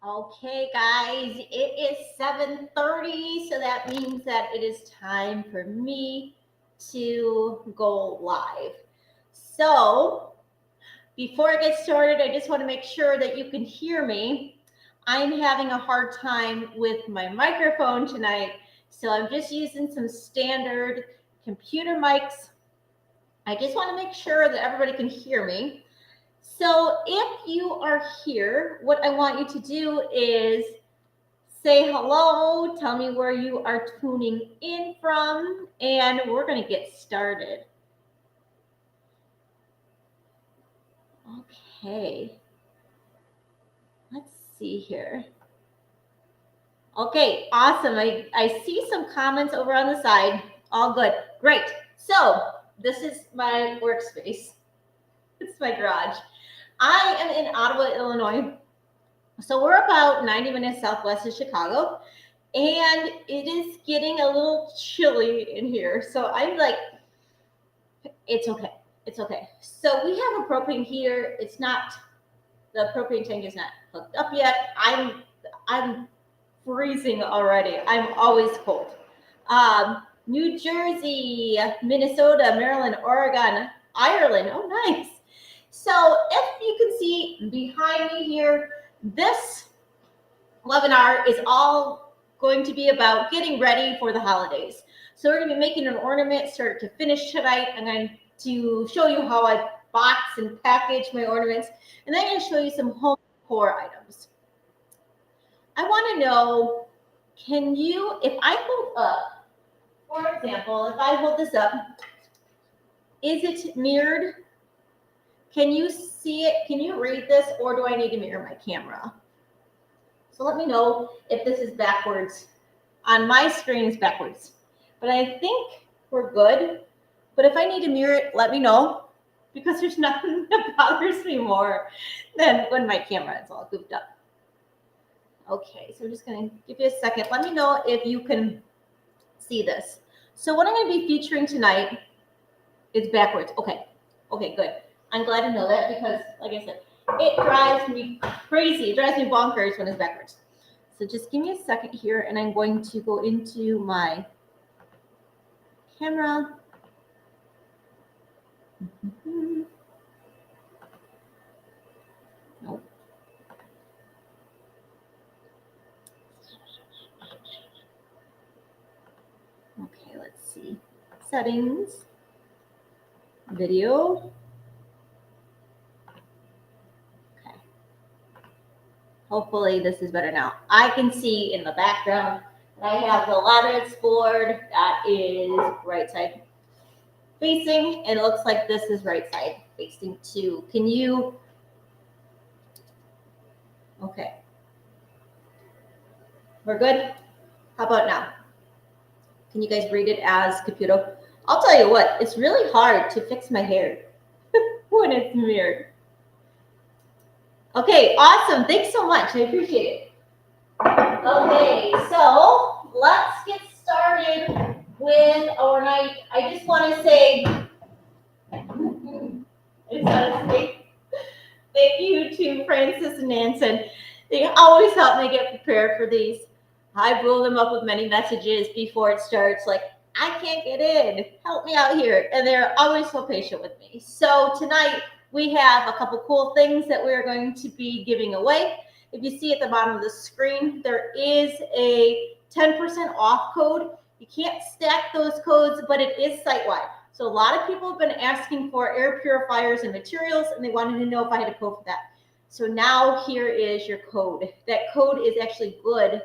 Okay, guys, it is 7:30, so that means that it is time for me to go live. So, before I get started, I just want to make sure that you can hear me. I'm having a hard time with my microphone tonight, so I'm just using some standard computer mics. I just want to make sure that everybody can hear me. So, if you are here, what I want you to do is say hello, tell me where you are tuning in from, and we're going to get started. Okay, let's see here. Okay, awesome. I see some comments over on the side. All good. Great. So, this is my workspace. It's my garage. I am in Ottawa, Illinois. So, we're about 90 minutes southwest of Chicago. And it is getting a little chilly in here. So I'm like, it's okay. It's okay. So we have a propane heater. It's not, the propane tank is not hooked up yet. I'm freezing already. I'm always cold. New Jersey, Minnesota, Maryland, Oregon, Ireland. Oh, nice. So if you can see behind me here, this webinar is all going to be about getting ready for the holidays. So we're going to be making an ornament start to finish tonight. I'm going to show you how I box and package my ornaments, and then I'm going to show you some home decor items. I want to know, can you, if I hold up, for example, if I hold this up, is it mirrored? Can you see it? Can you read this, or do I need to mirror my camera? So let me know if this is backwards. On my screen, it's backwards. But I think we're good. But if I need to mirror it, let me know, because there's nothing that bothers me more than when my camera is all goofed up. Okay, so I'm just going to give you a second. Let me know if you can see this. So what I'm going to be featuring tonight is backwards. Okay, good. I'm glad to know that, because, like I said, it drives me crazy. It drives me bonkers when it's backwards. So just give me a second here, and I'm going to go into my camera. Nope. Okay, let's see. Settings, video. Okay. Hopefully this is better now. I can see in the background that I have the lattice board that is right side facing, and it looks like this is right side facing too. Can you? Okay. We're good? How about now? Can you guys read it as computer? I'll tell you what, it's really hard to fix my hair when it's mirrored. Okay, awesome. Thanks so much. I appreciate it. Okay, so let's get started with our night. I just want to say, thank you to Francis and Nansen. They always help me get prepared for these. I blow them up with many messages before it starts, like, I can't get in, help me out here. And they're always so patient with me. So tonight we have a couple cool things that we're going to be giving away. If you see at the bottom of the screen, there is a 10% off code. You can't stack those codes, but it is site-wide. So a lot of people have been asking for air purifiers and materials, and they wanted to know if I had a code for that. So now here is your code. That code is actually good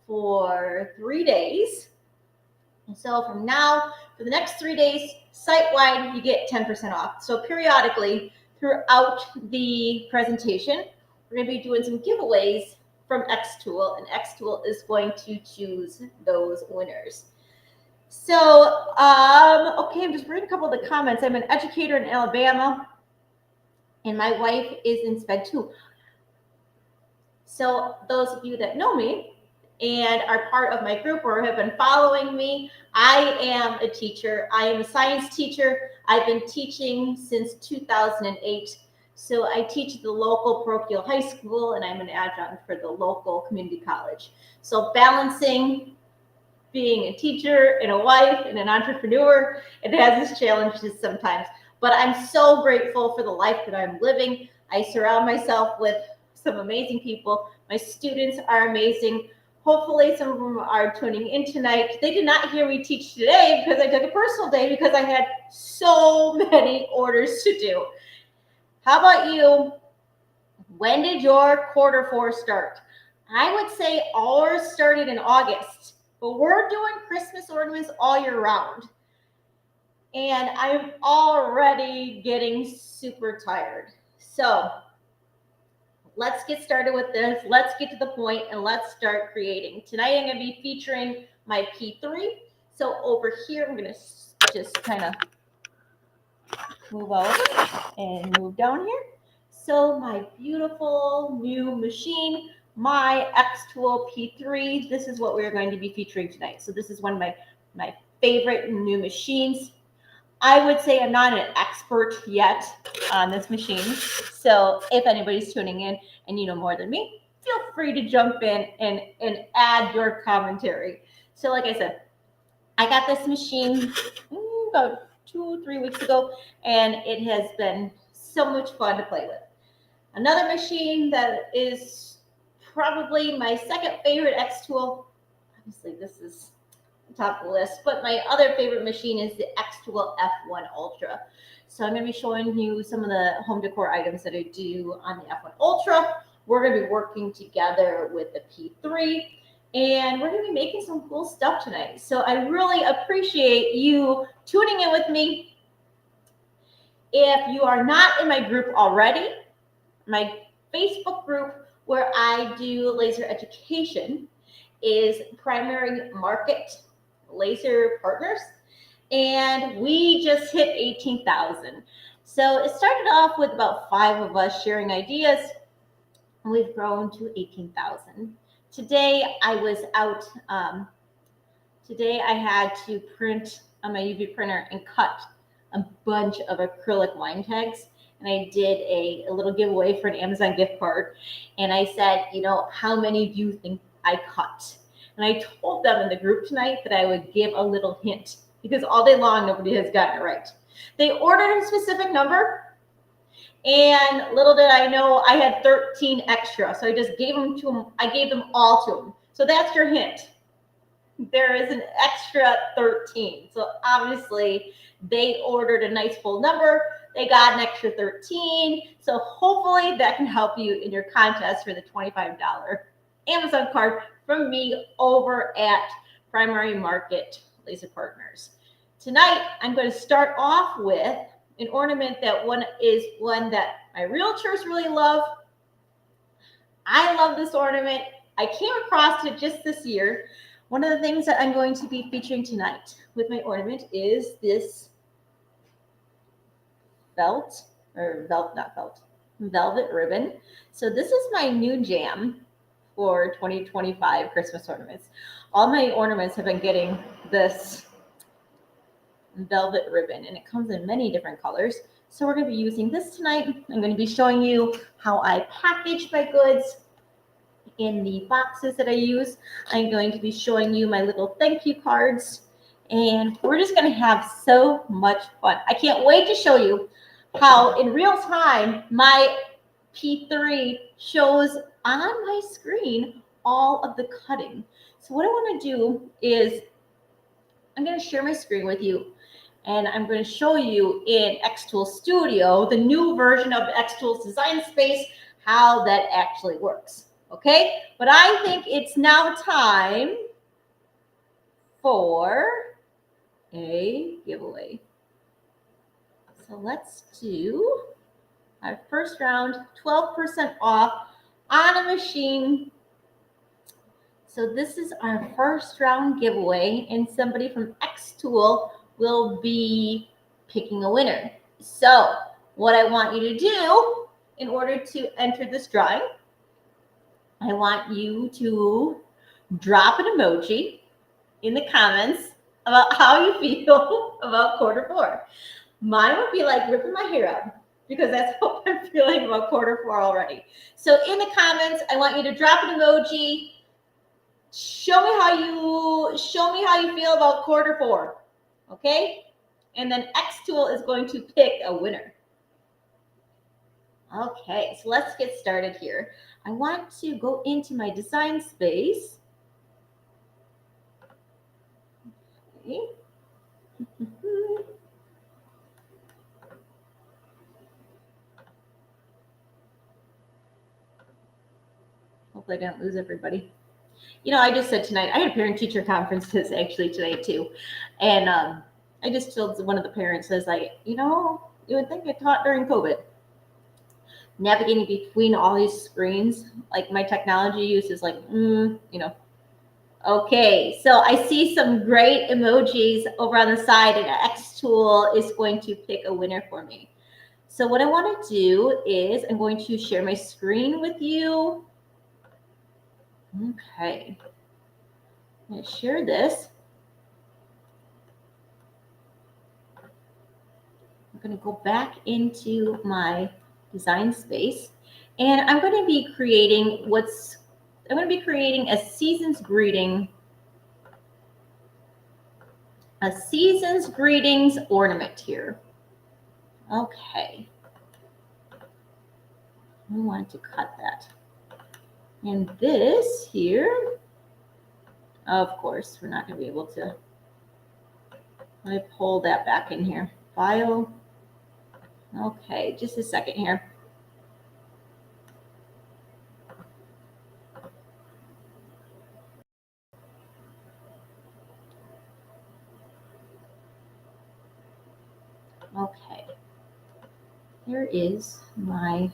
for 3 days. And so from now, for the next 3 days, site-wide, you get 10% off. So periodically throughout the presentation, we're going to be doing some giveaways from Xtool, and Xtool is going to choose those winners. So, okay, I'm just reading a couple of the comments. I'm an educator in Alabama, and my wife is in SPED 2. So those of you that know me and are part of my group or have been following me, I am a teacher. I am a science teacher. I've been teaching since 2008. So I teach at the local parochial high school, and I'm an adjunct for the local community college. So balancing being a teacher and a wife and an entrepreneur, it has its challenges sometimes. But I'm so grateful for the life that I'm living. I surround myself with some amazing people. My students are amazing. Hopefully some of them are tuning in tonight. They did not hear me teach today because I took a personal day because I had so many orders to do. How about you? When did your Q4 start? I would say ours started in August, but we're doing Christmas ornaments all year round. And I'm already getting super tired. So let's get started with this. Let's get to the point and let's start creating. Tonight I'm going to be featuring my P3. So over here, I'm going to just kind of move over and move down here. So my beautiful new machine, my X-Tool P3, this is what we're going to be featuring tonight. So this is one of my favorite new machines. I would say I'm not an expert yet on this machine. So if anybody's tuning in and you know more than me, feel free to jump in and add your commentary. So like I said, I got this machine about 2-3 weeks ago, and it has been so much fun to play with. Another machine that is probably my second favorite X-Tool, obviously this is top of the list, but my other favorite machine is the X-Tool F1 Ultra. So I'm going to be showing you some of the home decor items that I do on the F1 Ultra. We're going to be working together with the P3, and we're going to be making some cool stuff tonight. So I really appreciate you tuning in with me. If you are not in my group already, my Facebook group where I do laser education is Primary Market Laser Partners, and we just hit 18,000. So it started off with about 5 of us sharing ideas, and we've grown to 18,000. Today I was out, today I had to print on my UV printer and cut a bunch of acrylic wine tags. And I did a little giveaway for an Amazon gift card. And I said, you know, how many do you think I cut? And I told them in the group tonight that I would give a little hint because all day long, nobody has gotten it right. They ordered a specific number, and little did I know I had 13 extra. So I just gave them to them. I gave them all to them. So that's your hint. There is an extra 13. So obviously they ordered a nice full number. They got an extra 13. So hopefully that can help you in your contest for the $25 Amazon card from me over at Primary Market Laser Partners. Tonight, I'm going to start off with an ornament that one that my realtors really love. I love this ornament. I came across it just this year. One of the things that I'm going to be featuring tonight with my ornament is this velvet ribbon. So this is my new jam for 2025 Christmas ornaments. All my ornaments have been getting this velvet ribbon, and it comes in many different colors. So we're going to be using this tonight. I'm going to be showing you how I package my goods in the boxes that I use. I'm going to be showing you my little thank you cards, and we're just going to have so much fun. I can't wait to show you how in real time my P3 shows on my screen all of the cutting. So what I want to do is I'm going to share my screen with you, and I'm going to show you in X-Tool Studio, the new version of X-Tool's Design Space, how that actually works. Okay, but I think it's now time for a giveaway. So let's do our first round, 12% off on a machine. So this is our first round giveaway, and somebody from X-Tool will be picking a winner. So what I want you to do in order to enter this drawing, I want you to drop an emoji in the comments about how you feel about Q4. Mine would be like ripping my hair out. because that's how I'm feeling about quarter 4 already. So in the comments, I want you to drop an emoji. Show me how you feel about quarter 4. Okay? And then Xtool is going to pick a winner. Okay, so let's get started here. I want to go into my design space. Okay. Hopefully I didn't lose everybody. You know, I just said tonight, I had parent-teacher conferences actually today too. And I just told one of the parents, I was like, you know, you would think I taught during COVID. Navigating between all these screens, like my technology use is like, you know. Okay, so I see some great emojis over on the side, and Xtool is going to pick a winner for me. So what I want to do is I'm going to share my screen with you. Okay, I'm going to share this. I'm going to go back into my design space, and I'm going to be creating a season's greetings ornament here. Okay. I want to cut that. And this here, of course, we're not going to be able to. Let me pull that back in here. File. Okay, just a second here. Okay. Here is my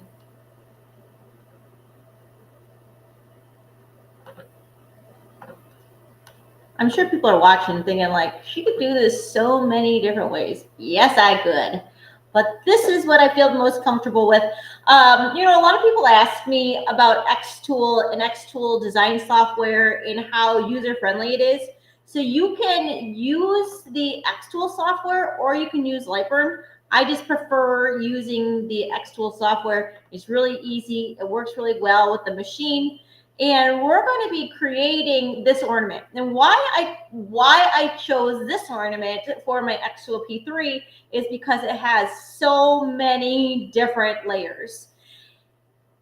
I'm sure people are watching thinking like, she could do this so many different ways. Yes, I could. But this is what I feel most comfortable with. You know, a lot of people ask me about Xtool and Xtool design software and how user-friendly it is. So you can use the Xtool software or you can use Lightburn. I just prefer using the Xtool software. It's really easy. It works really well with the machine. And we're going to be creating this ornament. And why I chose this ornament for my Xtool P3 is because it has so many different layers.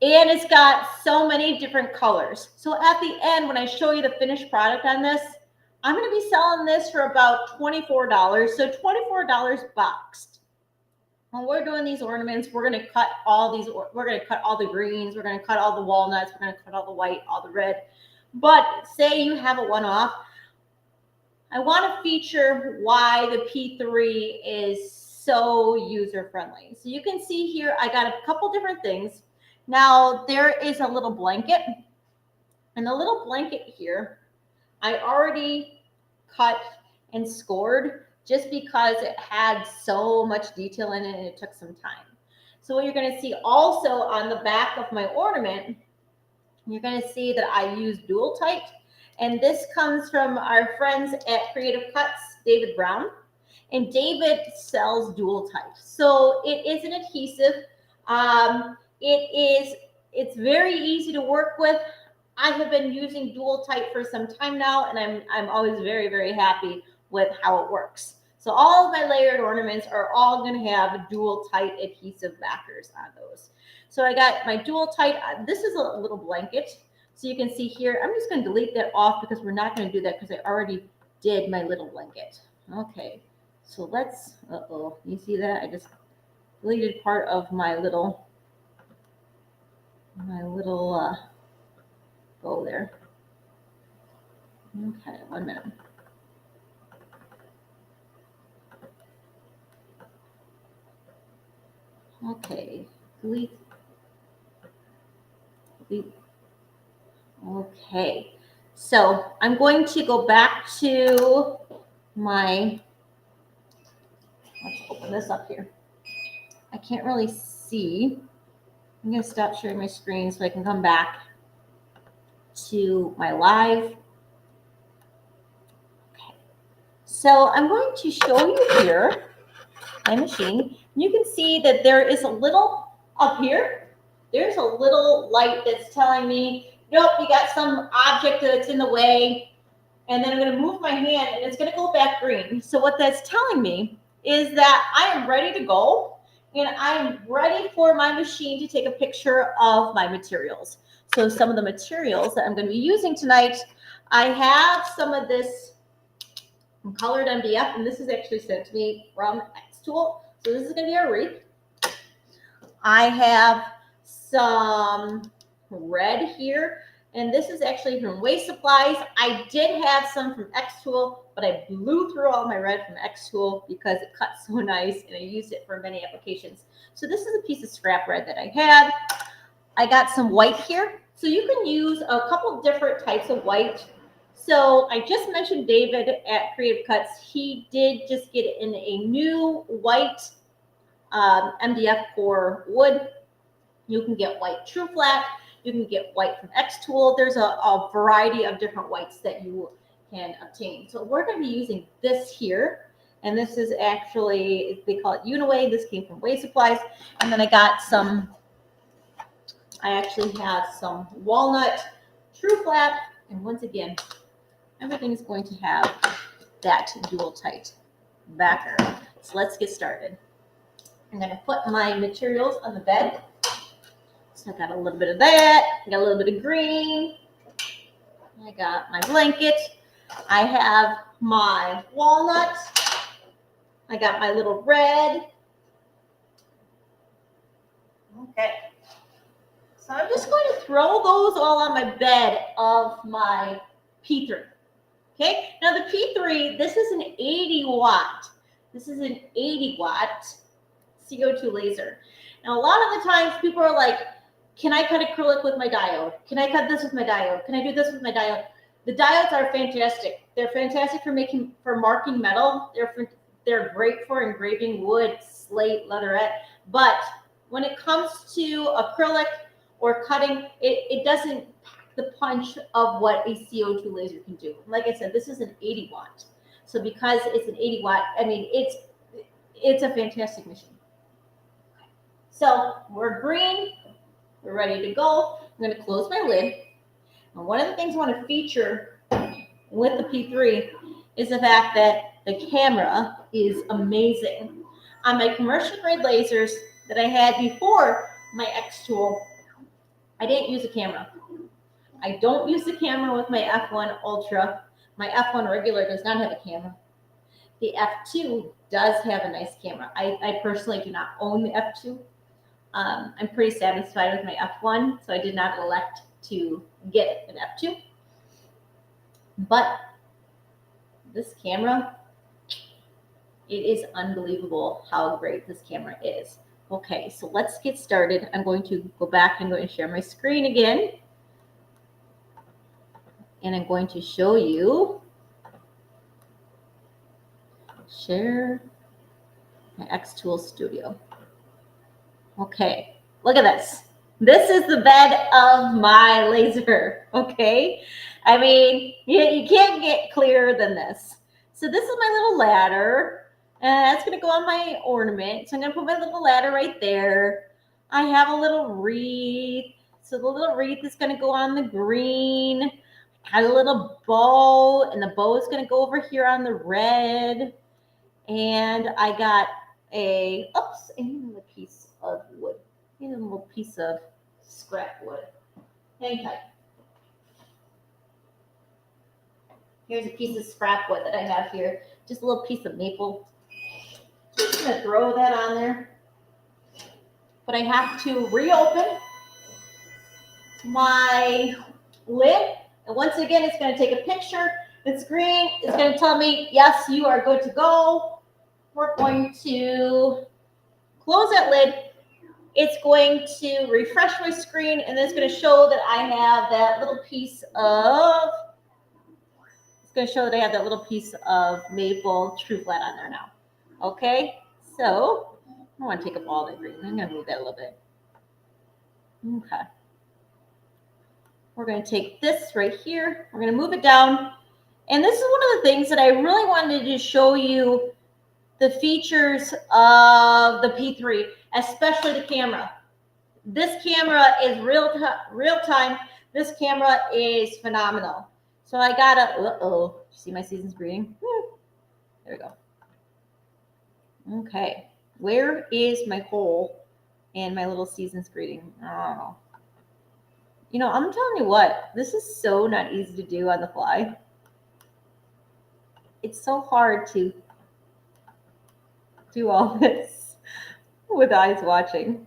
And it's got so many different colors. So at the end, when I show you the finished product on this, I'm going to be selling this for about $24. So $24 boxed. When we're doing these ornaments, we're going to cut all the greens, we're going to cut all the walnuts, we're going to cut all the white, all the red. But say you have a one-off, I want to feature why the P3 is so user-friendly. So you can see here, I got a couple different things. Now there is a little blanket, and the little blanket here, I already cut and scored just because it had so much detail in it and it took some time. So what you're going to see also on the back of my ornament, you're going to see that I use dual tight. And this comes from our friends at Creative Cuts, David Brown. And David sells dual tight. So it is an adhesive. It's very easy to work with. I have been using dual tight for some time now, and I'm always very, very happy with how it works. So all of my layered ornaments are all going to have dual tight adhesive backers on those. So I got my dual tight. This is a little blanket. So you can see here, I'm just going to delete that off because we're not going to do that because I already did my little blanket. Okay, so let's, you see that? I just deleted part of my little bow there. Okay, 1 minute. Okay, delete. Okay, so I'm going to go back to my, let's open this up here. I can't really see. I'm going to stop sharing my screen so I can come back to my live. Okay, so I'm going to show you here my machine. You can see that there is a little up here. There's a little light that's telling me, nope, you got some object that's in the way. And then I'm going to move my hand and it's going to go back green. So what that's telling me is that I am ready to go and I am ready for my machine to take a picture of my materials. So some of the materials that I'm going to be using tonight, I have some of this colored MDF, and this is actually sent to me from Xtool. So this is going to be our wreath. I have some red here, and this is actually from Waste Supplies. I did have some from Xtool, but I blew through all my red from Xtool because it cuts so nice, and I used it for many applications. So this is a piece of scrap red that I had. I got some white here. So you can use a couple different types of white. So I just mentioned David at Creative Cuts. He did just get in a new white MDF for wood. You can get white True Flat. You can get white from Xtool. There's a variety of different whites that you can obtain. So we're going to be using this here. And this is actually, they call it Uniway. This came from Waste Supplies. And then I got some, I actually have some walnut True Flat. And once again, everything's going to have that dual tight backer. So let's get started. I'm going to put my materials on the bed. So I got a little bit of that. I got a little bit of green. I got my blanket. I have my walnut. I got my little red. Okay. So I'm just going to throw those all on my bed of my P3. Okay. Now the P3, this is an 80 watt. This is an 80 watt CO2 laser. Now a lot of the times people are like, can I cut acrylic with my diode? Can I cut this with my diode? Can I do this with my diode? The diodes are fantastic. They're fantastic for marking metal. They're great for engraving wood, slate, leatherette. But when it comes to acrylic or cutting, it doesn't pack the punch of what a CO2 laser can do. Like I said, this is an 80 watt. So because it's an 80 watt, I mean, it's a fantastic machine. So we're green. We're ready to go. I'm going to close my lid. And one of the things I want to feature with the P3 is the fact that the camera is amazing. On my commercial grade lasers that I had before my Xtool, I didn't use a camera. I don't use the camera with my F1 Ultra. My F1 regular does not have a camera. The F2 does have a nice camera. I personally do not own the F2. I'm pretty satisfied with my F1, so I did not elect to get an F2. But this camera, it is unbelievable how great this camera is. Okay, so let's get started. I'm going to go back and I'm going to share my screen again. And I'm going to show you, share my Xtool Studio. Okay, look at this. This is the bed of my laser, okay? I mean, you can't get clearer than this. So this is my little ladder, and that's gonna go on my ornament. So I'm gonna put my little ladder right there. I have a little wreath. So the little wreath is gonna go on the green. I had a little bow, and the bow is gonna go over here on the red. And I got a, oops, I need another piece of wood. I need a little piece of scrap wood. Hang tight. Here's a piece of scrap wood that I have here. Just a little piece of maple. Just gonna throw that on there. But I have to reopen my lid. And once again, it's gonna take a picture. It's green. It's gonna tell me, yes, you are good to go. We're going to close that lid. It's going to refresh my screen, and then it's going to show that I have that little piece of, it's going to show that I have that little piece of maple True Flat on there now. Okay, so I don't want to take up all that green. I'm going to move that a little bit. Okay. We're going to take this right here. We're going to move it down. And this is one of the things that I really wanted to show you the features of the P3, especially the camera. This camera is real time. This camera is phenomenal. So I gotta, see my season's greeting? There we go. Okay, where is my hole and my little season's greeting? Oh, you know, I'm telling you what, this is so not easy to do on the fly. It's so hard to do all this with eyes watching.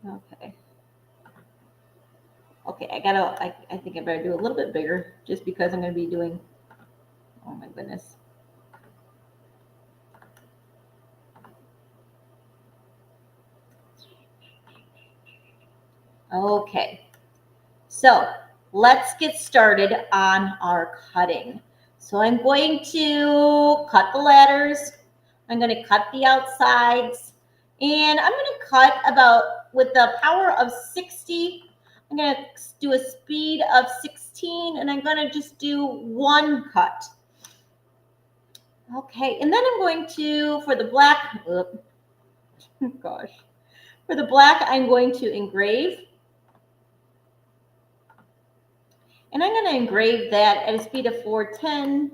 Okay. Okay, I think I better do a little bit bigger just because I'm going to be doing, oh my goodness. Okay, so let's get started on our cutting. So I'm going to cut the ladders. I'm going to cut the outsides, and I'm going to cut about, with the power of 60, I'm going to do a speed of 16, and I'm going to just do one cut. Okay, and then I'm going to, for the black, gosh, for the black, I'm going to engrave. And I'm going to engrave that at a speed of 410.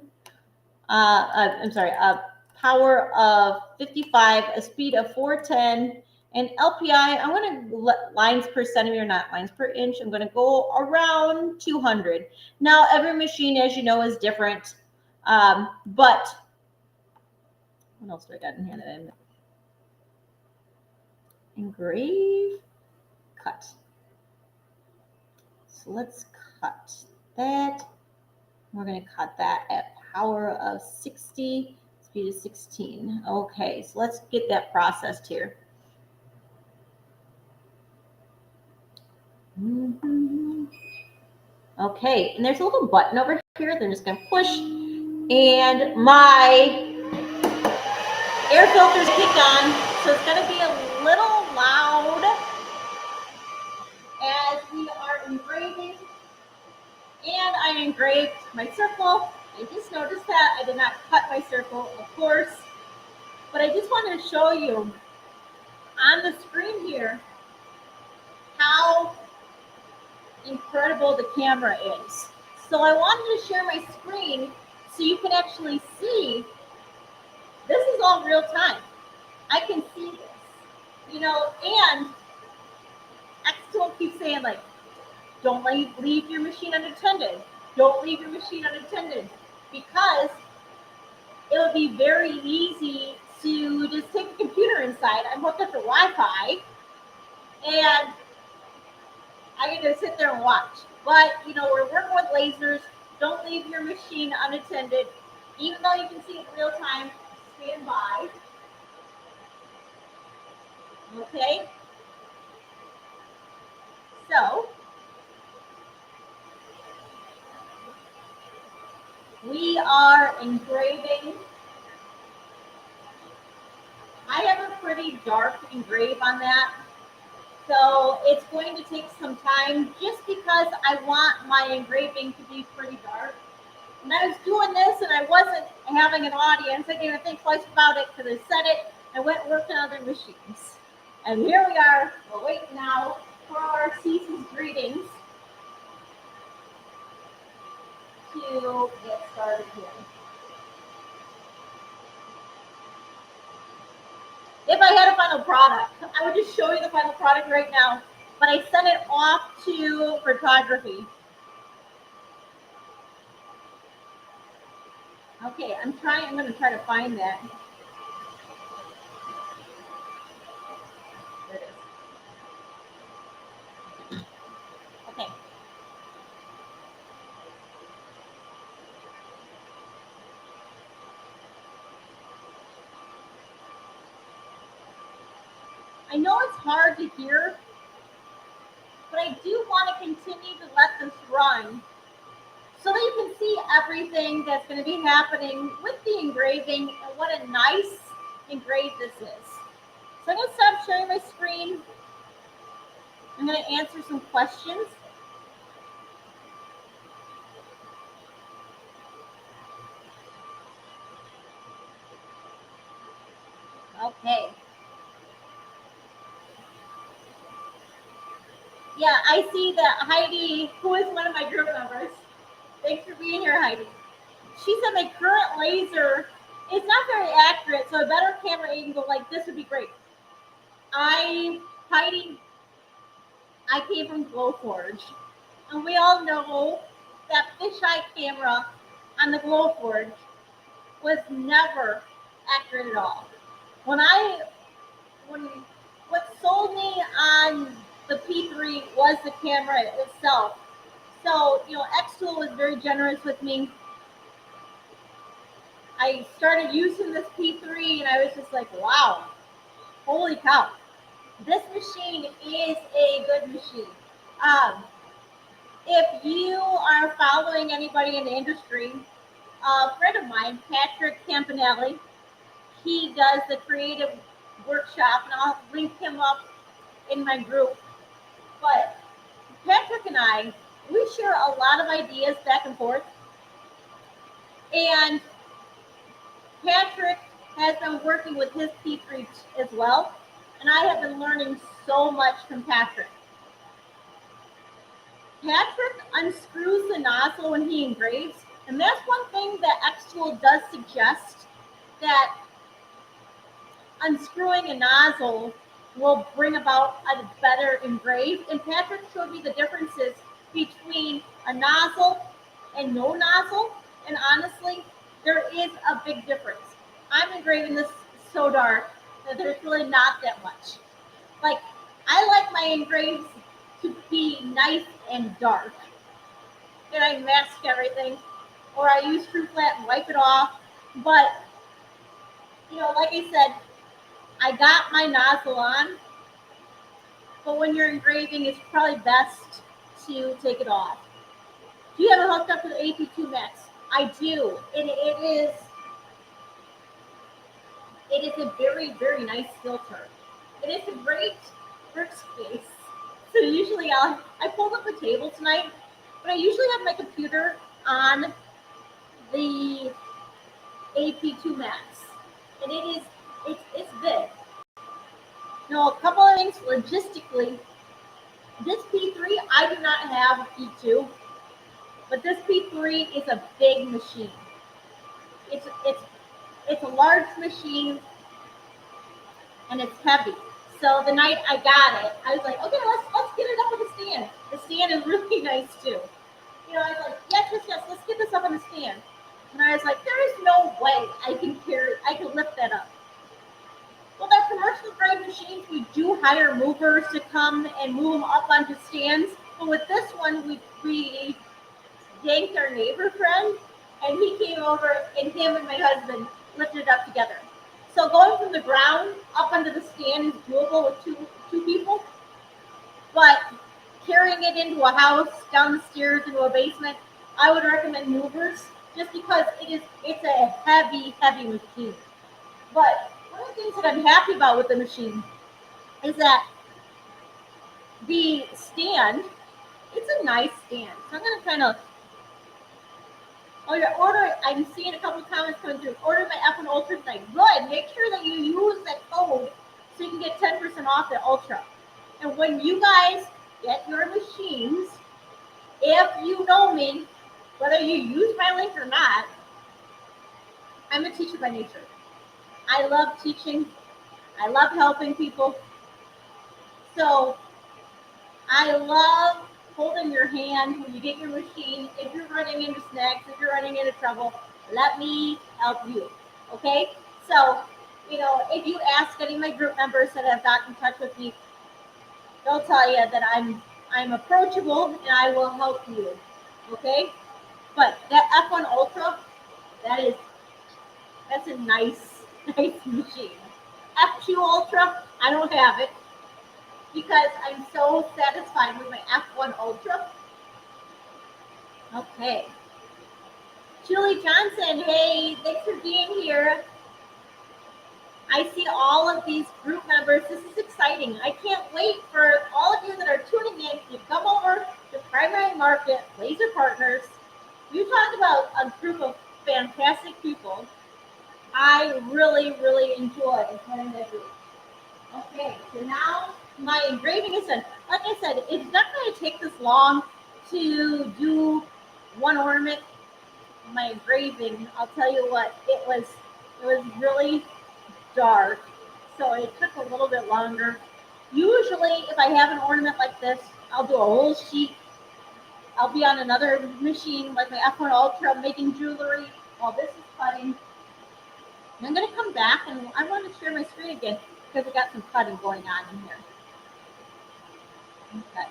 A power of 55, a speed of 410, and LPI, I'm going to, lines per centimeter, not lines per inch, I'm going to go around 200. Now, every machine, as you know, is different. But what else do I got in here that I'm engrave, cut. So let's cut that. We're going to cut that at power of 60, speed of 16. Okay, so let's get that processed here. Okay, and there's a little button over here that I'm just going to push, and my air filter's kicked on, so it's going to be a little loud as we are engraving. And I engraved my circle. I just noticed that I did not cut my circle, of course, but I just wanted to show you on the screen here how incredible the camera is. So I wanted to share my screen so you can actually see this is all real time. I can see this, you know, and I still keep saying, like, don't leave your machine unattended. Don't leave your machine unattended, because it would be very easy to just take a computer inside. I'm hooked up to Wi-Fi, and I can just sit there and watch. But, you know, we're working with lasers. Don't leave your machine unattended. Even though you can see it in real time, stand by. Okay? So, we are engraving. I have a pretty dark engrave on that. So it's going to take some time just because I want my engraving to be pretty dark. And I was doing this and I wasn't having an audience. I didn't even think twice about it because I said it. I went and worked on other machines. And here we are. We're waiting now for our season's greetings to get started here. If I had a final product, I would just show you the final product right now. But I sent it off to photography. Okay, I'm going to try to find that. There it is. Okay. I know it's hard to hear, but I do want to continue to let this run so that you can see everything that's going to be happening with the engraving and what a nice engrave this is. So I'm going to stop sharing my screen. I'm going to answer some questions. Yeah, I see that Heidi, who is one of my group members. Thanks for being here, Heidi. She said my current laser is not very accurate, so a better camera angle like this would be great. Heidi, I came from Glowforge, and we all know that fisheye camera on the Glowforge was never accurate at all. When I when what sold me on the P3 was the camera itself. So, X-Tool was very generous with me. I started using this P3 and I was just like, wow, holy cow. This machine is a good machine. Um, if you are following anybody in the industry, a friend of mine, Patrick Campanelli, he does the creative workshop, and I'll link him up in my group. But Patrick and I, we share a lot of ideas back and forth. And Patrick has been working with his P3 as well. And I have been learning so much from Patrick. Patrick unscrews the nozzle when he engraves. And that's one thing that X-Tool does suggest, that unscrewing a nozzle will bring about a better engrave. And Patrick showed me the differences between a nozzle and no nozzle. And honestly, there is a big difference. I'm engraving this so dark that there's really not that much. Like, I like my engraves to be nice and dark. And I mask everything, or I use True Flat and wipe it off. But, like I said, I got my nozzle on, but when you're engraving, it's probably best to take it off. Do you have it hooked up to the AP2 Max? I do, and it is a very, very nice filter. It is a great workspace. So usually I pulled up a table tonight, but I usually have my computer on the AP2 Max, and it's big. Now, a couple of things logistically. This P3, I do not have a P2, but this P3 is a big machine. It's a large machine, and it's heavy. So the night I got it, I was like, okay, let's get it up on the stand. The stand is really nice too. I was like, yes, let's get this up on the stand. And I was like, there is no way I can lift that up. With our commercial grade machines, we do hire movers to come and move them up onto stands. But with this one, we yanked our neighbor friend, and he came over, and him and my husband lifted it up together. So going from the ground up onto the stand is doable with two people. But carrying it into a house, down the stairs, into a basement, I would recommend movers, just because it's a heavy, heavy machine. But one of the things that I'm happy about with the machine is that the stand, it's a nice stand. So I'm going to kind of, I'm seeing a couple of comments coming through. Order my F1 Ultra tonight. Good. Make sure that you use that code so you can get 10% off the Ultra. And when you guys get your machines, if you know me, whether you use my link or not, I'm a teacher by nature. I love teaching. I love helping people. So I love holding your hand when you get your machine. If you're running into snags, if you're running into trouble, let me help you. Okay? So, if you ask any of my group members that have gotten in touch with me, they'll tell you that I'm approachable and I will help you. Okay? But that F1 Ultra, that's a nice machine. F2 Ultra, I don't have it because I'm so satisfied with my F1 Ultra. Okay. Julie Johnson, hey, thanks for being here. I see all of these group members. This is exciting. I can't wait for all of you that are tuning in to come over to Primary Market Laser Partners. You talk about a group of fantastic people. I really, really enjoy running that group. Okay, so now my engraving is done. Like I said, it's not long to do one ornament. My engraving, I'll tell you what, it was really dark, so it took a little bit longer. Usually, if I have an ornament like this, I'll do a whole sheet. I'll be on another machine, like my F1 Ultra, making jewelry while this is cutting. And I'm going to come back, and I want to share my screen again because I got some cutting going on in here. Okay.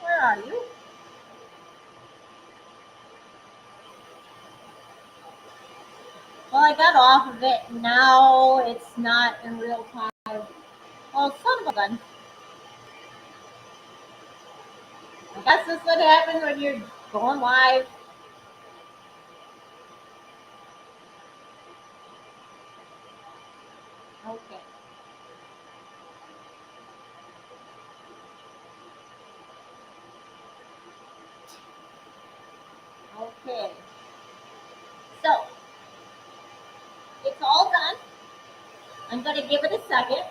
Where are you? Well, I got off of it. Now it's not in real time. Well, son of a gun. I guess that's what happens when you're going live. Okay. Okay. So, it's all done. I'm going to give it a second.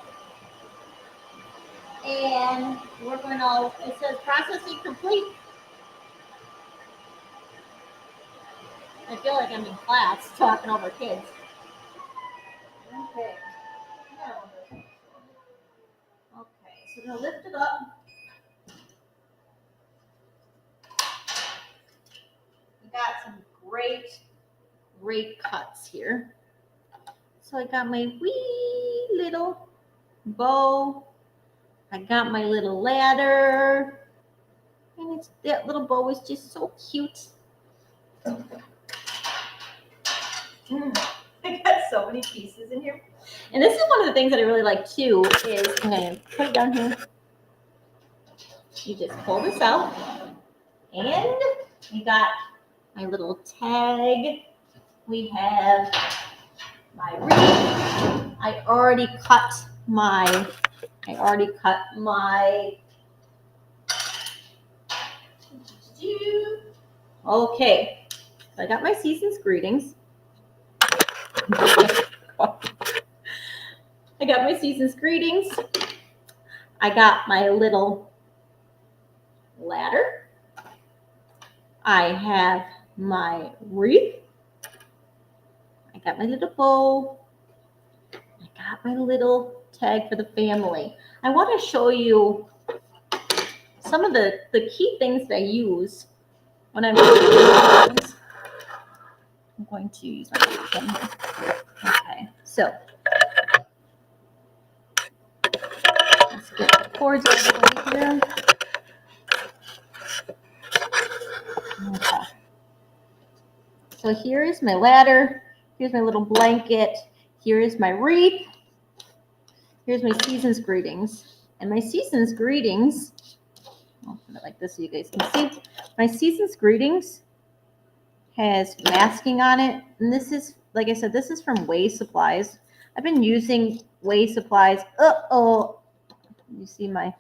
And we're going to, it says processing complete. I feel like I'm in class talking over kids. Okay. Okay, so I'm going to lift it up. We got some great cuts here. So I got my wee little bow. I got my little ladder. And that little bow is just so cute. I got so many pieces in here. And this is one of the things that I really like too, is I'm going to put it down here. You just pull this out. And we got my little tag. We have my wreath. I already cut my okay. So I got my season's greetings. I got my season's greetings. I got my little ladder. I have my wreath. I got my little bow. I got my little tag for the family. I want to show you some of the key things that I use when I'm doing things. I'm going to use my pen here. Okay, so let's get the cords out of the way here. Okay. So here is my ladder. Here's my little blanket. Here is my wreath. Here's my season's greetings. And my season's greetings, I'll put it like this so you guys can see. My season's greetings has masking on it. And this is, like I said, this is from Way Supplies. I've been using Way Supplies. Uh-oh. You see my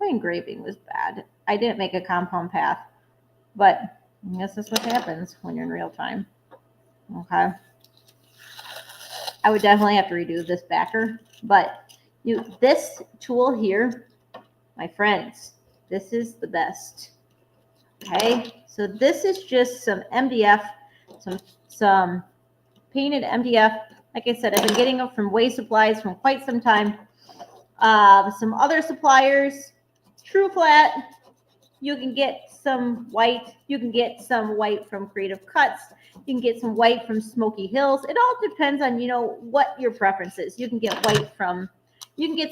engraving was bad. I didn't make a compound path. But I guess that's what happens when you're in real time. Okay. I would definitely have to redo this backer. But this tool here, my friends, this is the best. Okay. So this is just some MDF, some painted MDF. Like I said, I've been getting them from Way Supplies from quite some time. Some other suppliers, True Flat. You can get some white. You can get some white from Creative Cuts. You can get some white from Smoky Hills. It all depends on, what your preference is. You can get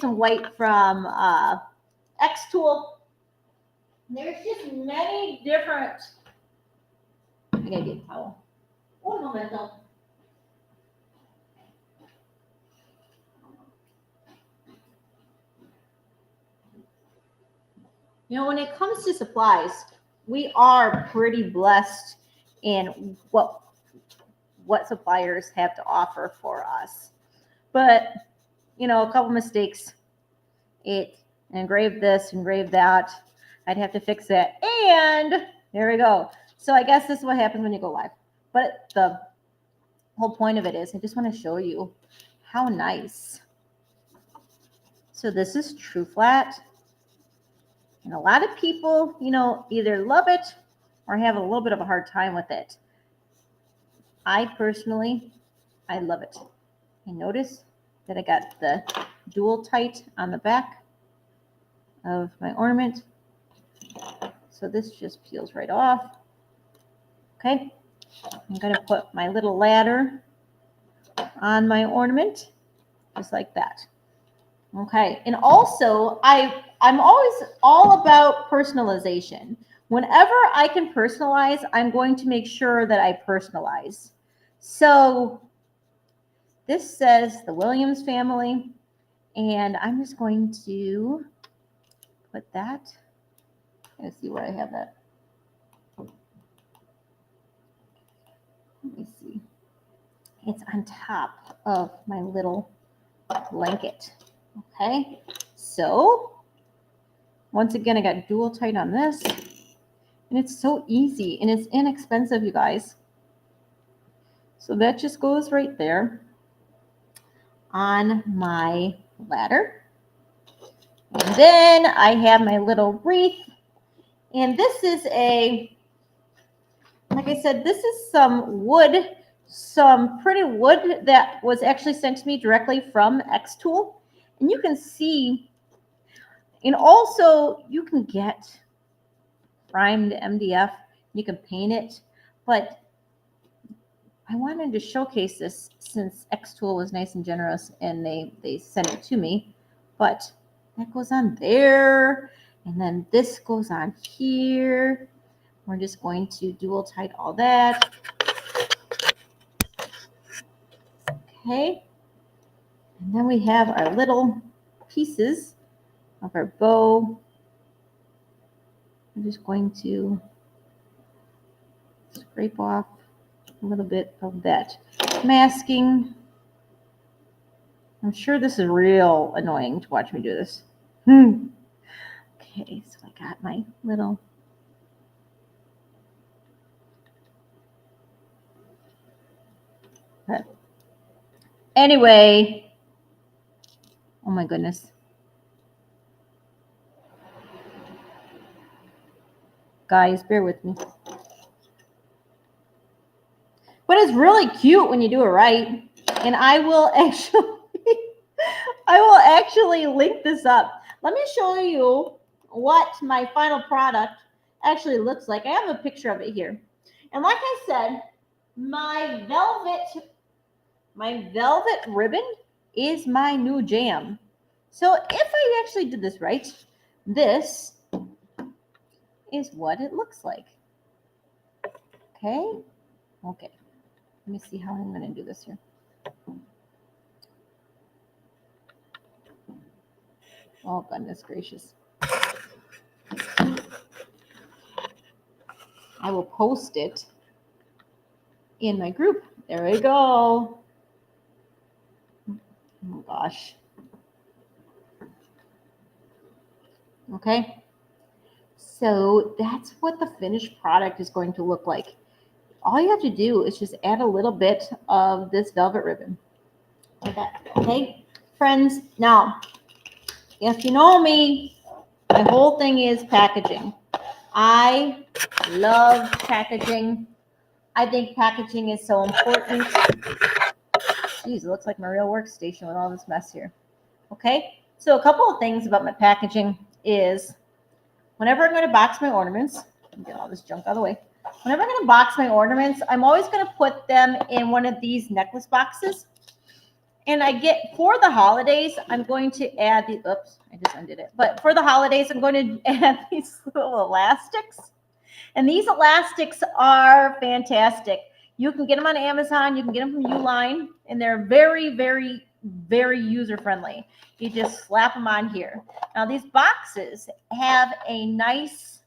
some white from X Tool. There's just many different. I gotta get a towel. Un momento. When it comes to supplies, we are pretty blessed in what suppliers have to offer for us. But, a couple mistakes. It engraved this, engraved that. I'd have to fix it. And there we go. So I guess this is what happens when you go live. But the whole point of it is I just want to show you how nice. So this is true flat. And a lot of people, you know, either love it or have a little bit of a hard time with it. I personally, I love it. And notice that I got the dual tight on the back of my ornament. So this just peels right off. Okay. I'm going to put my little ladder on my ornament, just like that. Okay. And also, I'm always all about personalization. Whenever I can personalize, I'm going to make sure that I personalize. So this says the Williams family, and I'm just going to put that. Let's see where I have that. Let me see. It's on top of my little blanket. Okay, so once again, I got dual tight on this, and it's so easy and it's inexpensive, you guys. So that just goes right there on my ladder. And then I have my little wreath, and this is like I said, this is some wood, some pretty wood that was actually sent to me directly from Xtool. And you can see, and also you can get primed MDF, you can paint it, but I wanted to showcase this since Xtool was nice and generous and they sent it to me. But that goes on there, and then this goes on here. We're just going to dual tight all that. Okay. And then we have our little pieces of our bow. I'm just going to scrape off a little bit of that masking. I'm sure this is real annoying to watch me do this. Okay, so I got my little anyway. Oh my goodness. Guys, bear with me. But it's really cute when you do it right. And I will actually link this up. Let me show you what my final product actually looks like. I have a picture of it here. And like I said, my velvet ribbon is my new jam. So if I actually did this right, this is what it looks like. Okay. Okay. Let me see how I'm going to do this here. Oh, goodness gracious. I will post it in my group. There we go. Oh, gosh. Okay. So that's what the finished product is going to look like. All you have to do is just add a little bit of this velvet ribbon. Like that. Okay, friends. Now, if you know me, my whole thing is packaging. I love packaging. I think packaging is so important. Geez, it looks like my real workstation with all this mess here. Okay, so a couple of things about my packaging is whenever I'm going to box my ornaments, get all this junk out of the way. Whenever I'm going to box my ornaments, I'm always going to put them in one of these necklace boxes. And I get, for the holidays, I'm going to add the, oops, I just undid it. But for the holidays, I'm going to add these little elastics. And these elastics are fantastic. You can get them on Amazon. You can get them from Uline. And they're very, very, very user-friendly. You just slap them on here. Now, these boxes have a nice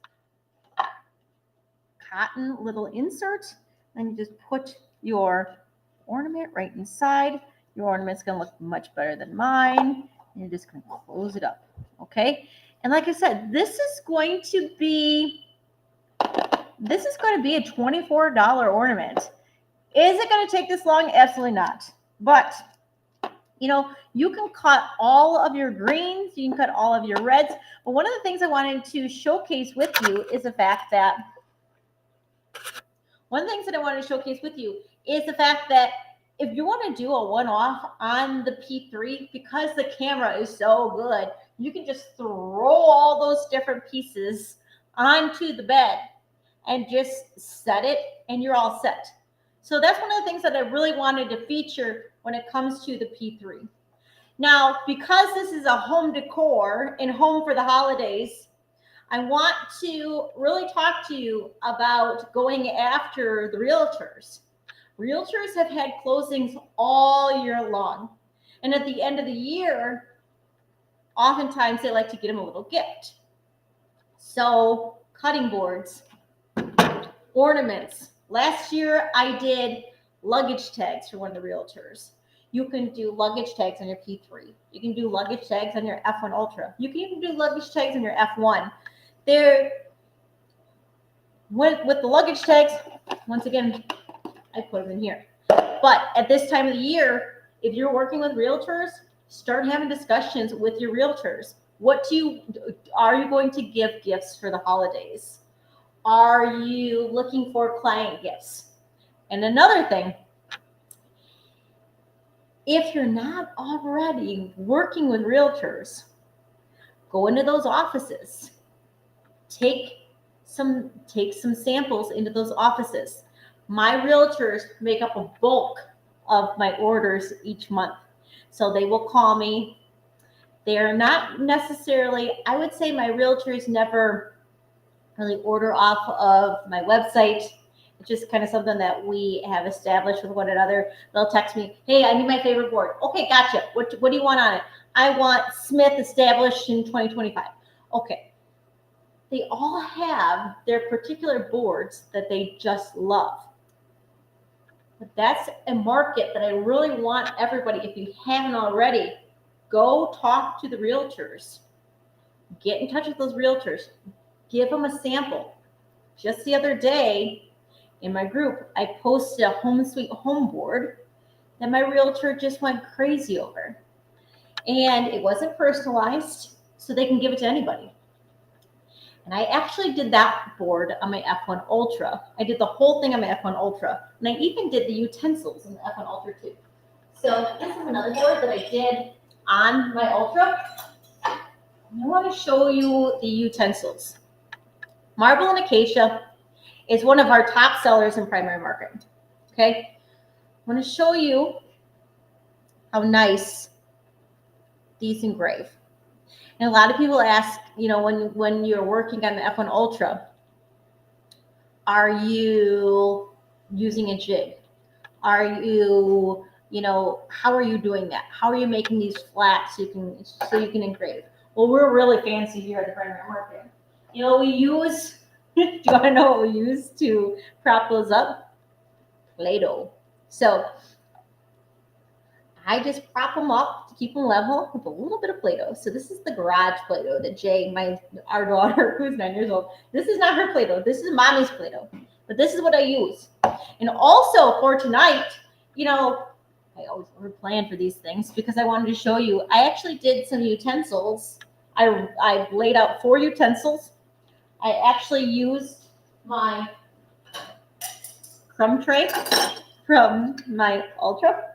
cotton little insert. And you just put your ornament right inside. Your ornament's going to look much better than mine. And you're just going to close it up. Okay? And like I said, this is going to be This is going to be a $24 ornament. Is it going to take this long? Absolutely not. But, you know, you can cut all of your greens, you can cut all of your reds. But one of the things I wanted to showcase with you is the fact that if you want to do a one-off on the P3, because the camera is so good, you can just throw all those different pieces onto the bed and just set it, and you're all set. So that's one of the things that I really wanted to feature when it comes to the P3. Now, because this is a home decor and home for the holidays, I want to really talk to you about going after the realtors. Realtors have had closings all year long. And at the end of the year, oftentimes they like to get them a little gift. So cutting boards, ornaments. Last year I did luggage tags for one of the realtors. You can do luggage tags on your P3. You can do luggage tags on your F1 Ultra. You can even do luggage tags on your F1. With the luggage tags, once again, I put them in here. But at this time of the year, if you're working with realtors, start having discussions with your realtors. Are you going to give gifts for the holidays? Are you looking for client gifts? And another thing, if you're not already working with realtors, go into those offices. Take some samples into those offices. My realtors make up a bulk of my orders each month. So they will call me. They are not necessarily, I would say my realtors never really order off of my website. It's just kind of something that we have established with one another. They'll text me, hey, I need my favorite board. Okay, gotcha. What do you want on it? I want Smith established in 2025. Okay. They all have their particular boards that they just love. But that's a market that I really want everybody, if you haven't already, go talk to the realtors. Get in touch with those realtors. Give them a sample. Just the other day in my group, I posted a home sweet home board that my realtor just went crazy over. And it wasn't personalized, so they can give it to anybody. And I actually did that board on my F1 Ultra. I did the whole thing on my F1 Ultra. And I even did the utensils in the F1 Ultra too. So this is another board that I did on my Ultra. And I want to show you the utensils. Marble and Acacia is one of our top sellers in primary market. Okay. I want to show you how nice these engrave. And a lot of people ask, you know, when you're working on the F1 Ultra, are you using a jig? Are you, how are you doing that? How are you making these flat so you can engrave? Well, we're really fancy here at the primary market. We use, do you want to know what we use to prop those up? Play-Doh. So I just prop them up to keep them level with a little bit of Play-Doh. So this is the garage Play-Doh that Jay, our daughter, who's 9 years old, this is not her Play-Doh. This is mommy's Play-Doh. But this is what I use. And also for tonight, I always plan for these things because I wanted to show you. I actually did some utensils. I laid out 4 utensils. I actually used my crumb tray from my Ultra.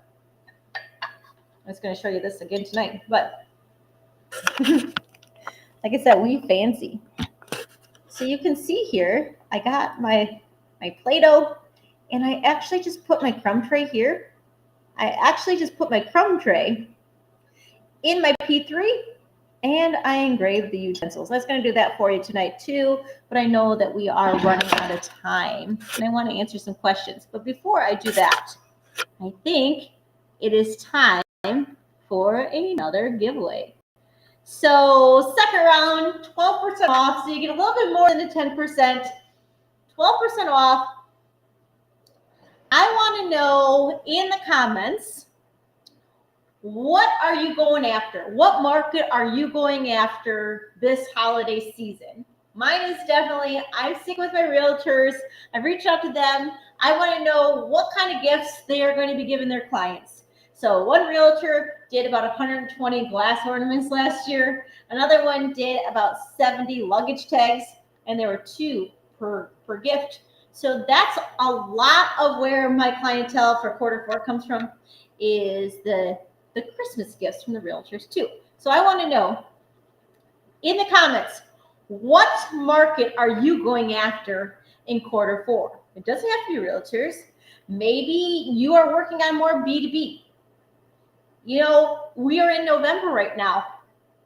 I was going to show you this again tonight, but like I said, we fancy. So you can see here, I got my Play-Doh, and I actually just put my crumb tray here. I actually just put my crumb tray in my P3, and I engraved the utensils. I was going to do that for you tonight too, but I know that we are running out of time, and I want to answer some questions. But before I do that, I think it is time for another giveaway. So second round, 12% off. So you get a little bit more than the 10%, 12% off. I want to know in the comments, what are you going after? What market are you going after this holiday season? Mine is definitely, I'm sticking with my realtors. I've reached out to them. I want to know what kind of gifts they are going to be giving their clients. So one realtor did about 120 glass ornaments last year. Another one did about 70 luggage tags, and there were 2 per gift. So that's a lot of where my clientele for Q4 comes from, is the Christmas gifts from the realtors too. So I want to know in the comments, what market are you going after in Q4? It doesn't have to be realtors. Maybe you are working on more B2B. You know, we are in November right now.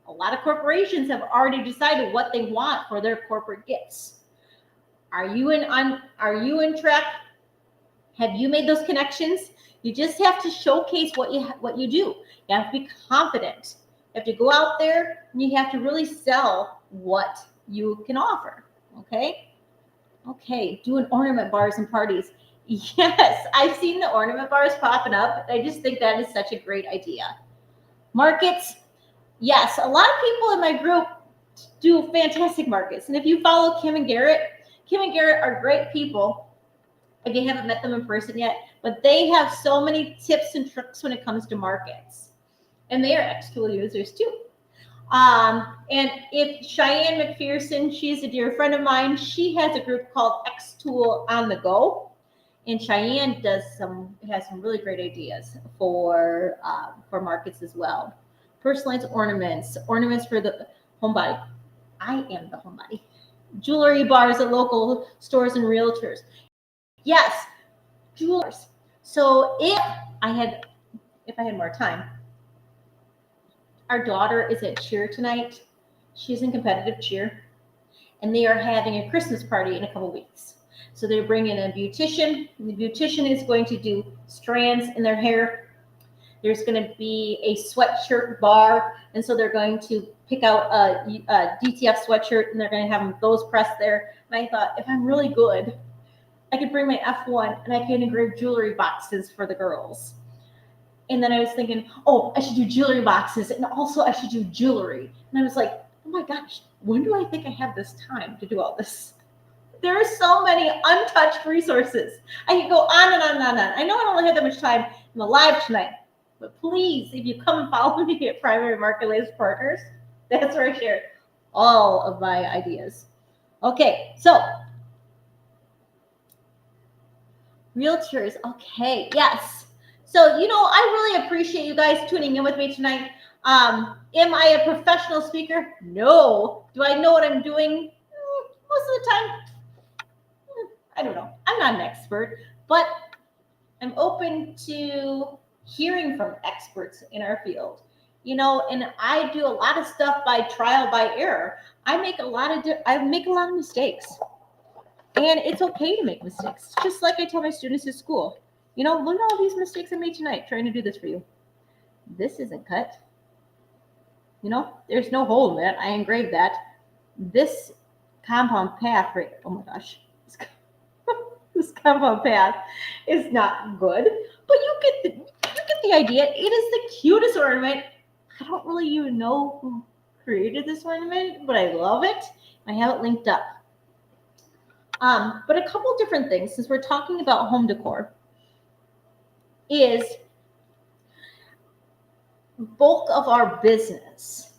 A lot of corporations have already decided what they want for their corporate gifts. Are you in track? Have you made those connections? You just have to showcase what you do. You have to be confident. You have to go out there and you have to really sell what you can offer. Okay, doing ornament bars and parties. Yes, I've seen the ornament bars popping up. I just think that is such a great idea. Markets. Yes, a lot of people in my group do fantastic markets. And if you follow Kim and Garrett are great people. If you haven't met them in person yet, but they have so many tips and tricks when it comes to markets. And they are Xtool users too. And if Cheyenne McPherson, she's a dear friend of mine, she has a group called Xtool on the Go. And Cheyenne has some really great ideas for markets as well. Personalized ornaments for the homebody. I am the homebody. Jewelry bars at local stores and realtors. Yes, jewelers. So if I had more time, our daughter is at cheer tonight. She's in competitive cheer, and they are having a Christmas party in a couple weeks. So they're bringing a beautician. And the beautician is going to do strands in their hair. There's going to be a sweatshirt bar, and so they're going to pick out a DTF sweatshirt, and they're going to have those pressed there. And I thought, if I'm really good, I could bring my F1 and I can engrave jewelry boxes for the girls. And then I was thinking, oh, I should do jewelry boxes, and also I should do jewelry. And I was like, oh my gosh, when do I think I have this time to do all this? There are so many untouched resources. I could go on and on and on and on. I know I don't really have that much time in the live tonight, but please, if you come and follow me at Primary Market Laser Partners, that's where I share all of my ideas. Okay, so realtors, okay, yes. So, you know, I really appreciate you guys tuning in with me tonight. Am I a professional speaker? No. Do I know what I'm doing? Most of the time, I don't know. I'm not an expert, but I'm open to hearing from experts in our field. You know, and I do a lot of stuff by trial by error. I make a lot of mistakes. And it's okay to make mistakes. Just like I tell my students at school. You know, look at all these mistakes I made tonight trying to do this for you. This isn't cut. You know, there's no hole in that. I engraved that. This compound path, right? Oh my gosh. This compound path is not good. But you get the idea. It is the cutest ornament. I don't really even know who created this ornament, but I love it. I have it linked up. But a couple different things, since we're talking about home decor, is bulk of our business,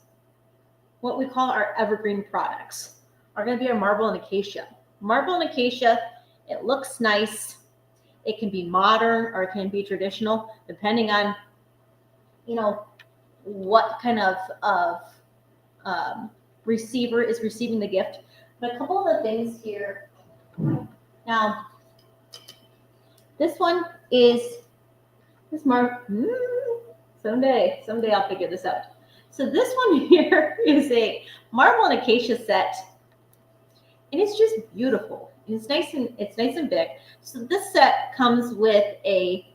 what we call our evergreen products, are going to be our marble and acacia. Marble and acacia, it looks nice. It can be modern or it can be traditional, depending on, you know, what kind of receiver is receiving the gift. But a couple of the things here. Now, this one is someday I'll figure this out. So this one here is a marble and acacia set, and it's just beautiful. It's nice and big. So this set comes with a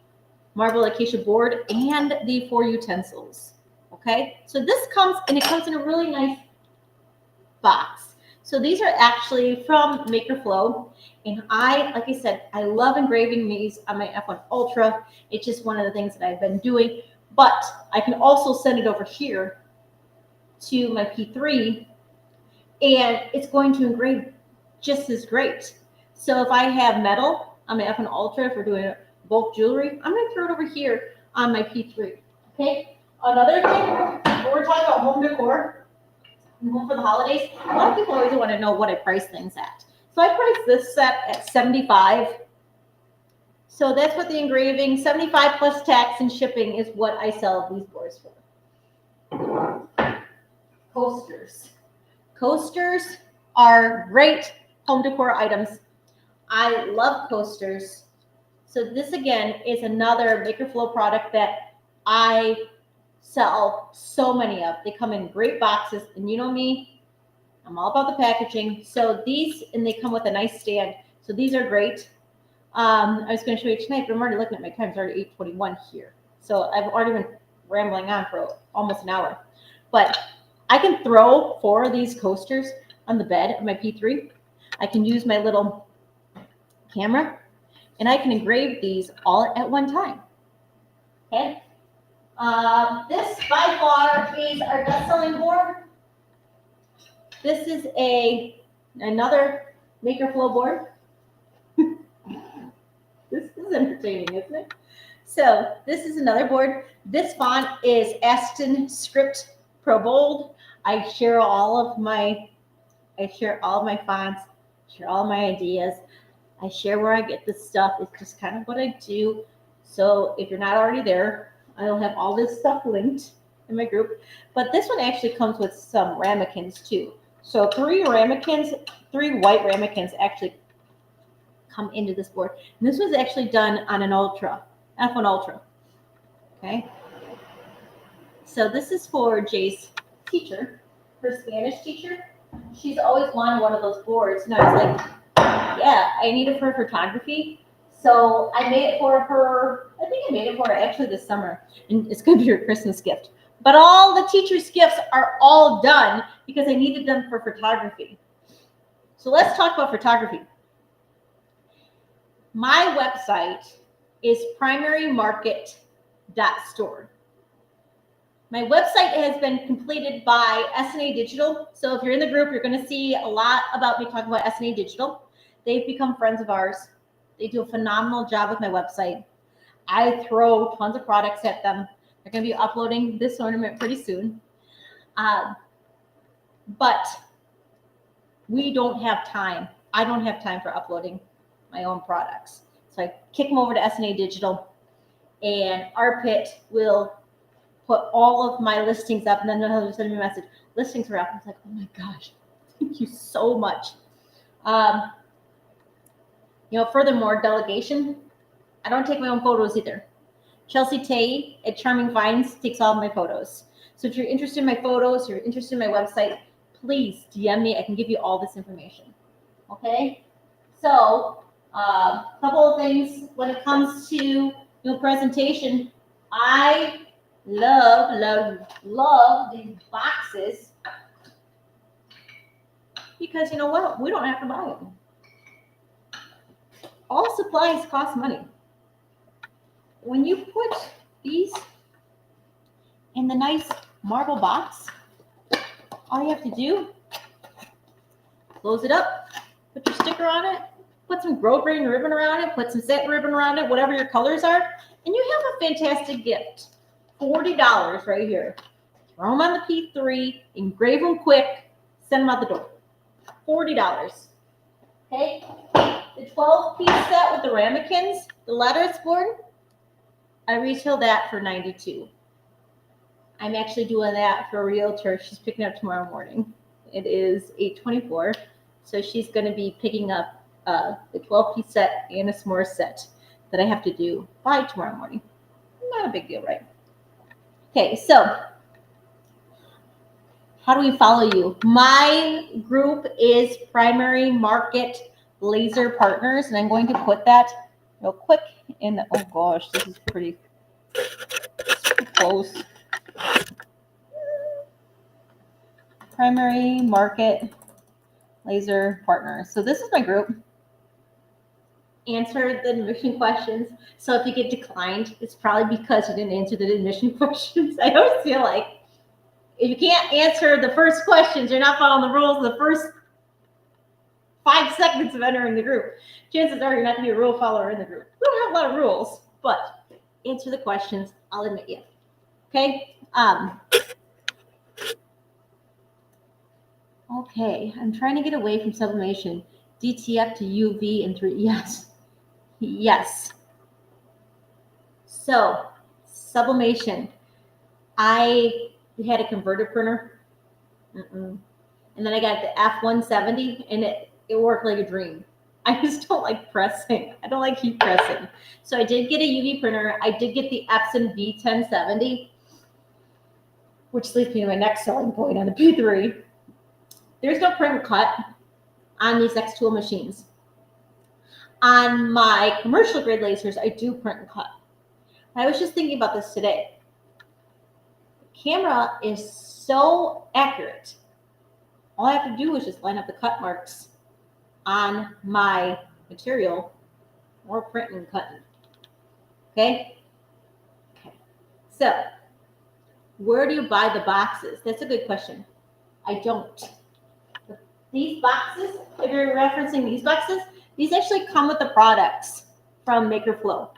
marble acacia board and the 4 utensils. Okay, so this comes in a really nice box. So these are actually from MakerFlow, and like I said, I love engraving these on my F1 Ultra. It's just one of the things that I've been doing, but I can also send it over here to my P3, and it's going to engrave just as great. So if I have metal on my F1 Ultra, if we're doing bulk jewelry, I'm going to throw it over here on my P3. Okay. Another thing, when we're talking about home decor and home for the holidays, a lot of people always want to know what I price things at. So I priced this set at $75. So that's what the engraving, 75 plus tax and shipping is what I sell these boards for. Coasters. Coasters are great home decor items. I love coasters. So this again is another Maker Flow product that I sell so many of. They come in great boxes, and you know me, I'm all about the packaging. So these, and they come with a nice stand. So these are great. I was going to show you tonight, but I'm already looking at my time. It's already 8:21 here. So I've already been rambling on for almost an hour. But I can throw 4 of these coasters on the bed of my P3. I can use my little camera, and I can engrave these all at one time. Okay. This by far is our best-selling board. This is another Maker Flow board. This is entertaining, isn't it? So this is another board. This font is Aston Script Pro Bold. I share all of my fonts, share all my ideas. I share where I get this stuff. It's just kind of what I do. So if you're not already there, I'll have all this stuff linked in my group. But this one actually comes with some ramekins too. So 3 white ramekins actually come into this board. And this was actually done on an Ultra, F1 Ultra. Okay. So this is for Jay's teacher, her Spanish teacher. She's always wanted one of those boards. And I was like, yeah, I need it for photography. So I made it for her. I think I made it for her actually this summer. And it's going to be her Christmas gift. But all the teacher's gifts are all done because I needed them for photography. So let's talk about photography. My website is primarymarket.store. My website has been completed by SNA Digital. So if you're in the group, you're going to see a lot about me talking about SNA Digital. They've become friends of ours. They do a phenomenal job with my website. I throw tons of products at them. They're going to be uploading this ornament pretty soon. But we don't have time. I don't have time for uploading my own products. So I kick them over to SNA Digital, and Arpit will put all of my listings up, and then they'll send me a message. Listings are up. I was like, oh my gosh, thank you so much. Furthermore, delegation. I don't take my own photos either. Chelsea Tay at Charming Finds takes all of my photos. So if you're interested in my photos, you're interested in my website, please DM me. I can give you all this information. Okay? So a couple of things when it comes to presentation. I love these boxes because you know what? We don't have to buy them. All supplies cost money. When you put these in the nice marble box, all you have to do, close it up, put your sticker on it, put some grove grain ribbon around it, put some satin ribbon around it, whatever your colors are, and you have a fantastic gift. $40 right here. Throw them on the P3, engrave them quick, send them out the door. $40. Okay? The 12-piece set with the ramekins, the lattice board, I retail that for $92. I'm actually doing that for a realtor. She's picking up tomorrow morning. It is 8:24, so she's going to be picking up the 12-piece set and a s'more set that I have to do by tomorrow morning. Not a big deal, right? Okay, so how do we follow you? My group is Primary Market Laser Partners, and I'm going to put that real quick in the, oh gosh, this is pretty close. Primary Market Laser Partners. So this is my group. Answer the admission questions. So if you get declined, it's probably because you didn't answer the admission questions. I always feel like If you can't answer the first questions, you're not following the rules the first 5 seconds of entering the group. Chances are you're not going to be a rule follower in the group. We don't have a lot of rules, but answer the questions. I'll admit you. Okay. Okay. I'm trying to get away from sublimation. DTF to UV in 3. Yes. Yes. So sublimation. I had a converter printer. And then I got the F170 and it worked like a dream. I just don't like pressing. I don't like heat pressing. So I did get a UV printer. I did get the Epson V1070, which leads me to my next selling point on the P3. There's no print and cut on these X-Tool machines. On my commercial grade lasers, I do print and cut. I was just thinking about this today. The camera is so accurate. All I have to do is just line up the cut marks on my material or print and cutting. Okay? Okay. So, where do you buy the boxes? That's a good question. I don't. These boxes, if you're referencing these boxes, these actually come with the products from MakerFlow.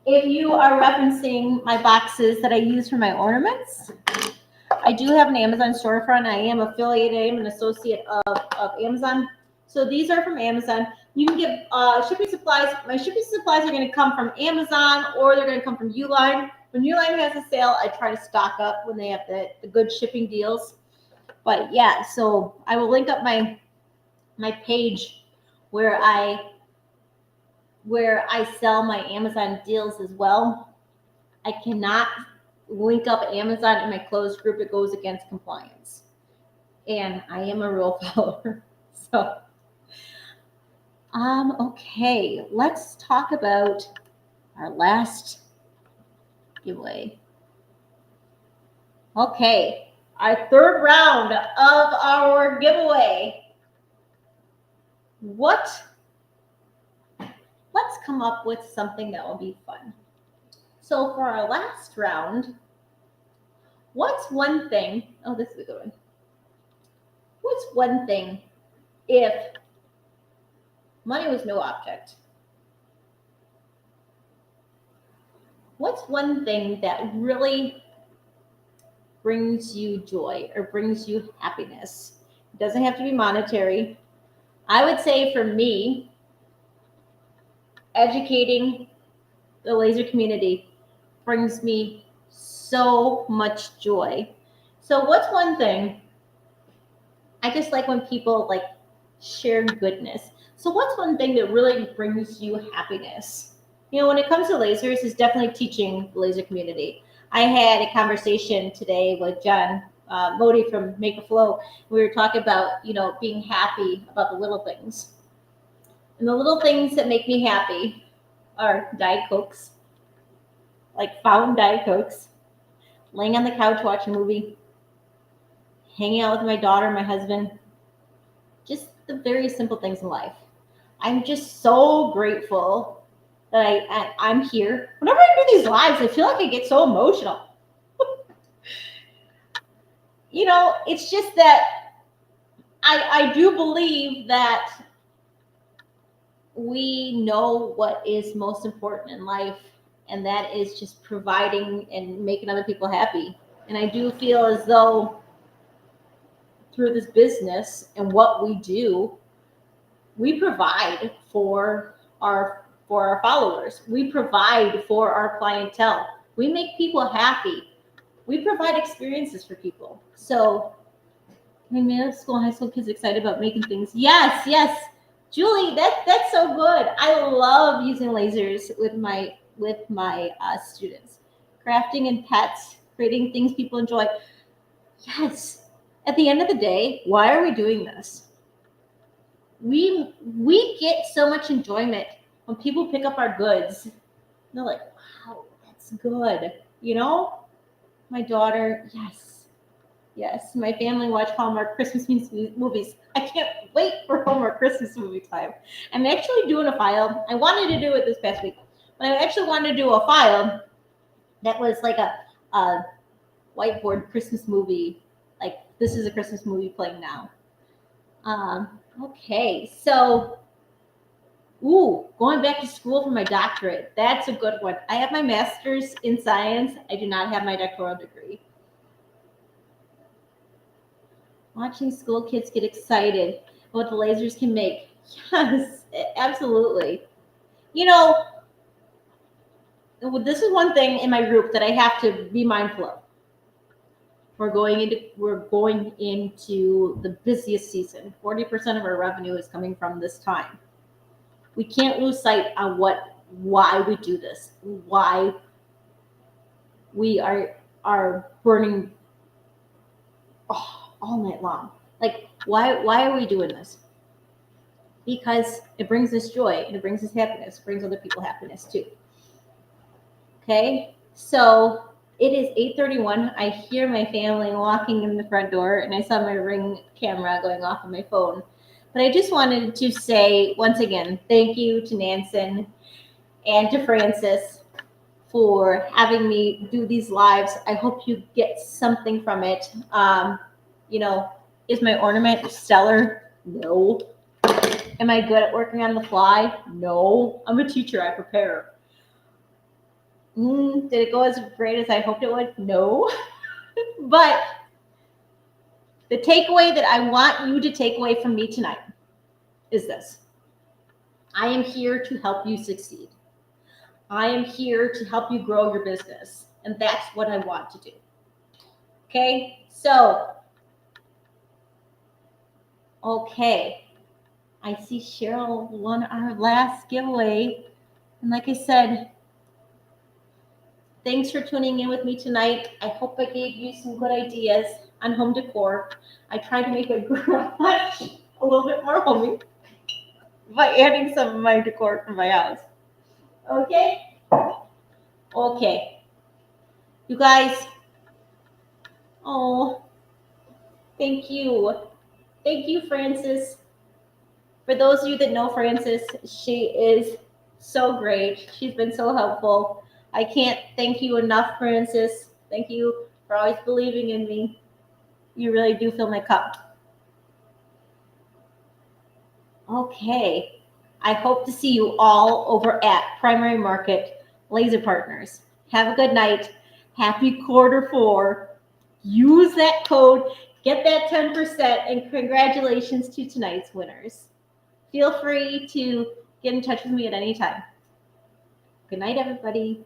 If you are referencing my boxes that I use for my ornaments, I do have an Amazon storefront. I am affiliated. I am an associate of Amazon. So these are from Amazon. You can get shipping supplies. My shipping supplies are going to come from Amazon or they're going to come from Uline. When Uline has a sale, I try to stock up when they have the good shipping deals. But yeah, so I will link up my page where I sell my Amazon deals as well. I cannot link up Amazon in my closed group. It goes against compliance. And I am a rule follower. So, okay, let's talk about our last giveaway. Okay, our third round of our giveaway. Let's come up with something that will be fun. So for our last round, what's one thing? Oh, this is a good one. What's one thing if money was no object? What's one thing that really brings you joy or brings you happiness? It doesn't have to be monetary. I would say for me, educating the laser community brings me so much joy. So what's one thing? I just like when people like share goodness. So what's one thing that really brings you happiness? You know, when it comes to lasers, it's definitely teaching the laser community. I had a conversation today with John Modi from MakerFlow. We were talking about, you know, being happy about the little things. And the little things that make me happy are Diet Cokes, like fountain Diet Cokes, laying on the couch watching a movie, hanging out with my daughter, my husband, just the very simple things in life. I'm just so grateful that I'm here. Whenever I do these lives, I feel like I get so emotional. You know, it's just that I do believe that we know what is most important in life, and that is just providing and making other people happy. And I do feel as though through this business and what we do, we provide for our followers. We provide for our clientele. We make people happy. We provide experiences for people. So, I mean, middle school, high school kids excited about making things. Yes, yes, Julie, that's so good. I love using lasers with my students, crafting and pets, creating things people enjoy. Yes. At the end of the day, why are we doing this? We get so much enjoyment when people pick up our goods. They're like, wow, that's good. You know, my daughter, yes. My family watch Hallmark Christmas movies. I can't wait for Hallmark Christmas movie time. I'm actually doing a file. I wanted to do it this past week, but I actually wanted to do a file that was like a whiteboard Christmas movie. Like this is a Christmas movie playing now. Okay, so going back to school for my doctorate. That's a good one. I have my master's in science. I do not have my doctoral degree. Watching school kids get excited what the lasers can make. Yes, absolutely. You know, this is one thing in my group that I have to be mindful of. We're going into the busiest season. 40% of our revenue is coming from this time. We can't lose sight on why we do this, why we are burning all night long. Like, why are we doing this? Because it brings us joy and it brings us happiness, it brings other people happiness too. Okay, so it is 8:31. I hear my family walking in the front door, and I saw my Ring camera going off on my phone. But I just wanted to say once again, thank you to Nansen and to Francis for having me do these lives. I hope you get something from it. Is my ornament stellar? No. Am I good at working on the fly? No. I'm a teacher. I prepare. Did it go as great as I hoped it would? No. But the takeaway that I want you to take away from me tonight is this. I am here to help you succeed. I am here to help you grow your business. And that's what I want to do. Okay, so, I see Cheryl won our last giveaway. And like I said, thanks for tuning in with me tonight. I hope I gave you some good ideas on home decor. I tried to make a garage a little bit more homey by adding some of my decor from my house. Okay? Okay. You guys, thank you. Thank you, Francis. For those of you that know Francis, she is so great. She's been so helpful. I can't thank you enough, Francis. Thank you for always believing in me. You really do fill my cup. Okay. I hope to see you all over at Primary Market Laser Partners. Have a good night. Happy Q4. Use that code. Get that 10%. And congratulations to tonight's winners. Feel free to get in touch with me at any time. Good night, everybody.